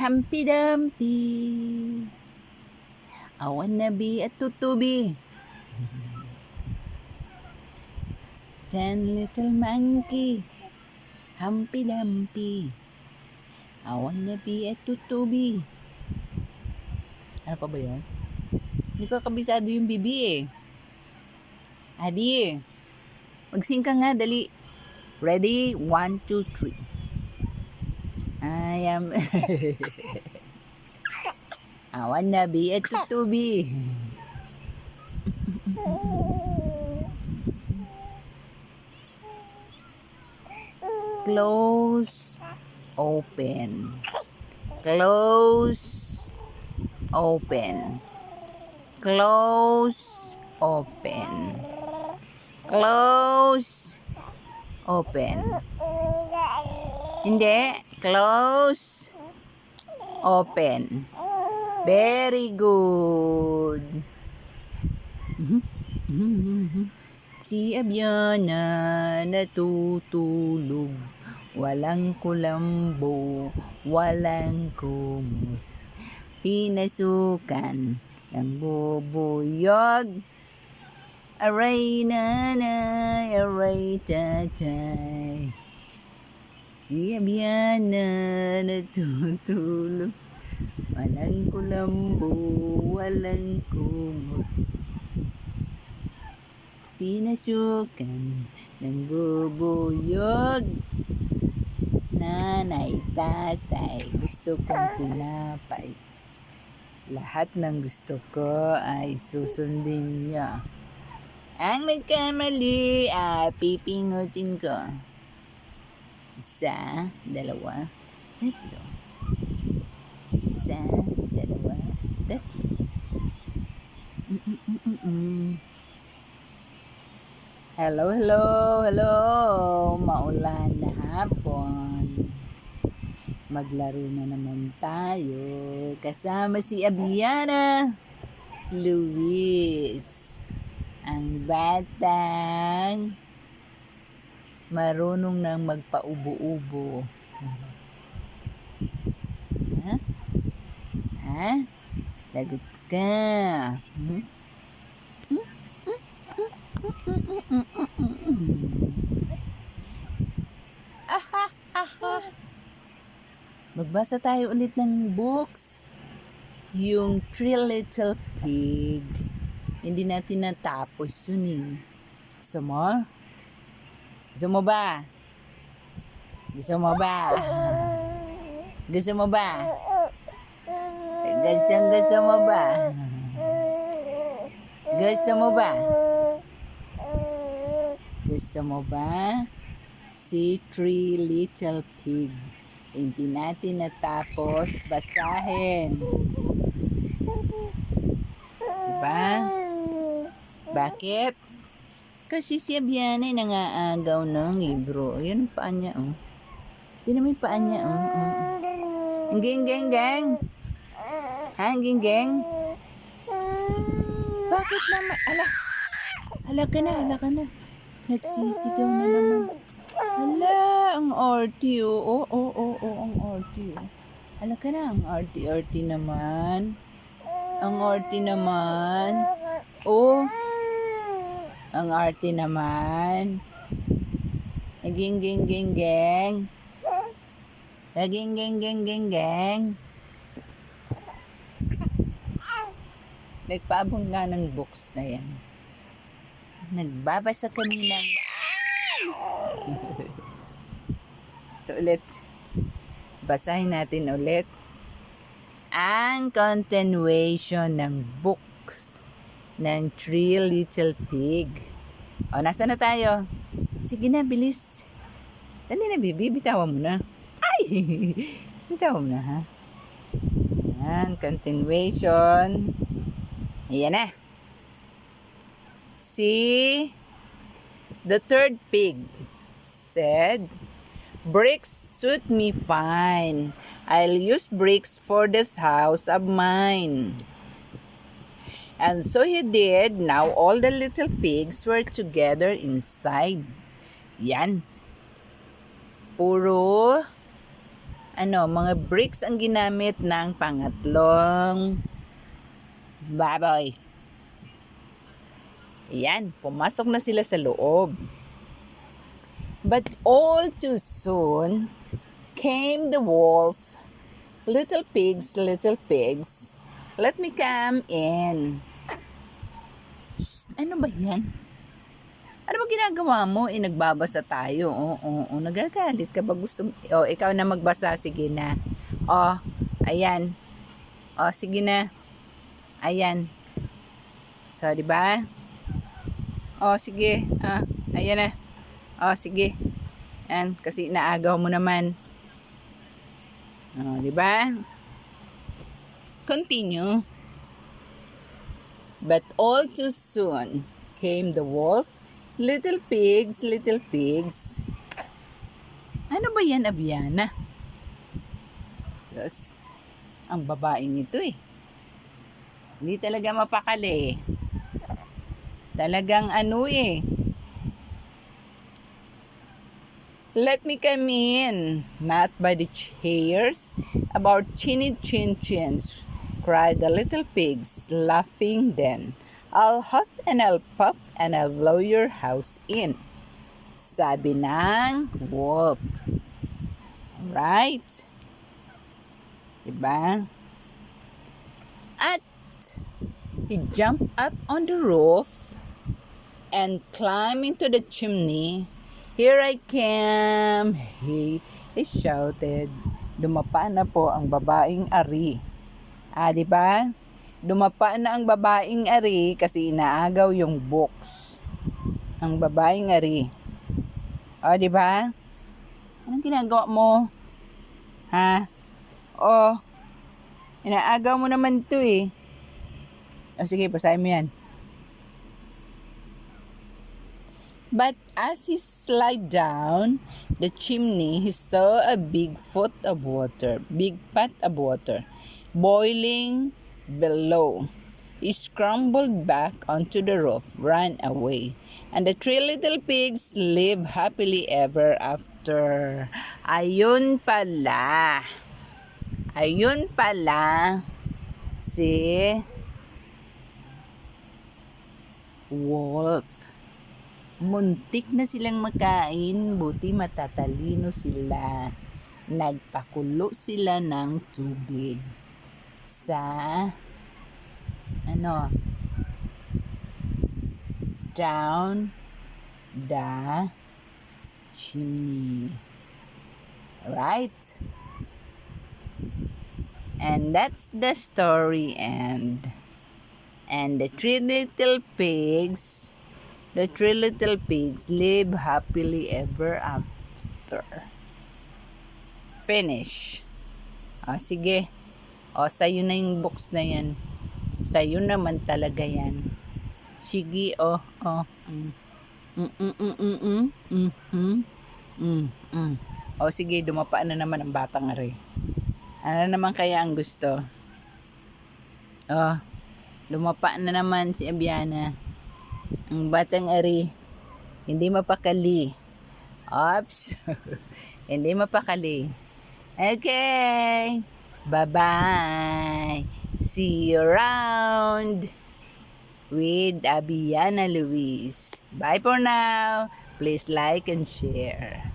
Humpy Dumpy, I wanna be a tutubi. 10 little monkey, Humpy Dumpy, I wanna be a tutubi. Ano pa ba yun? Hindi ko kabisado yung bibi eh. Abi, mag-sing ka nga, dali. Ready? 1, 2, 3. I am... I wanna be a tutubi. Close, open. Close, open. Close, open. Close, open. Hindi. Close, open. Very good. Si Abiana natutulog. Walang kulambo, walang kumot. Pinasukan ng bubuyog. Aray nanay, aray tatay. Si Abiana natutulog. Walang kulambo, walang kumot. Pinasukan ng bubuyog. Nanay, tatay, gusto kong tinapay. Lahat ng gusto ko ay susundin niya. Ang nagkamali ay pipingutin ko. 1, 2, 3. 1, 2, 3. Hello, hello, hello. Maulan na hapon. Maglaro na naman tayo. Kasama si Abiana Luis. Ang batang marunong nang magpaubo-ubo. Ha? Ha? Lagot ka. Magbasa tayo ulit ng books. Yung 3 Little Pig. Hindi natin natapos yun eh. Gusto mo? Gusto mo ba? Gusto mo ba? Gusto mo ba? Gusto mo ba? Gusto mo ba? Gusto mo ba? Si 3 Little Pig. Hindi natin natapos basahin. Diba? Bakit? Kasi si Abiana ay nangaagaw ng libro. Ayan ang paa niya, oh. Tingnan mo yung paa niya, oh. Ang geng. Ha, ang geng. Bakit naman? Hala ka na. Nagsisigaw na naman. Hala, ang arty, oh. Ang arty, oh. Hala ka na, ang arty naman. Ang arty naman. Oh. Ang arty naman. Geng. Geng. Nagpaabong nga ng books na yan. Nagbabasa kami ng... Ito ulit. Basahin natin ulit ang continuation ng books ng 3 Little Pig. O, nasa na tayo? Sige na, bilis. Dali na, baby. Bitawan mo na. Ay! Bitawan mo na, ha? Yan, continuation. Ayan na. See? The third pig said, "Bricks suit me fine. I'll use bricks for this house of mine." And so he did. Now all the little pigs were together inside. Yan. Puro mga bricks ang ginamit ng pangatlong baboy. Ayan, pumasok na sila sa loob. But all too soon came the wolf. Little pigs, let me come in. Shh, ano ba yan? Ano ba ginagawa mo? Nagbabasa tayo. Oo, nagagalit ka ba? Ikaw na magbasa. Sige na. Ayan. Sige na. Ayan. So, di ba? Sige. Ayan na. Sige. Ayan, kasi naagaw mo naman. Di ba? Continue. But all too soon came the wolf. Little pigs. Ano ba yan, Abiana? Sus, ang babaeng ito eh. Hindi talaga mapakali. Talagang Let me come in, not by the chairs, about chinny-chin-chins, cried the little pigs, laughing then. I'll huff and I'll puff and I'll blow your house in, sabi ng wolf. Right? Diba? At he jumped up on the roof and climbed into the chimney. Here I come, he shouted. Dumapa na po ang babaeng ari. Diba? Dumapa na ang babaeng ari kasi inaagaw yung books. Ang babaeng ari. Diba? Anong ginagawa mo? Inaagaw mo naman ito eh. Sige, basahin mo yan. But as he slid down the chimney, he saw a big pot of water, boiling below. He scrambled back onto the roof, ran away, and the 3 little pigs lived happily ever after. Ayun pala, si wolf. Muntik na silang makain, buti matatalino sila. Nagpakulo sila ng tubig sa down the chimney. Right? And that's the story end. And the 3 little pigs live happily ever after. Finish. Sige. Sa'yo na yung books na yan. Sa'yo naman talaga yan. Sige, sige, dumapa na naman ang batang ari. Ano naman kaya ang gusto? Dumapa na naman si Abiana. Ang batang ari, hindi mapakali. Oops. Hindi mapakali. Okay. Bye-bye. See you around with Abiana Luis. Bye for now. Please like and share.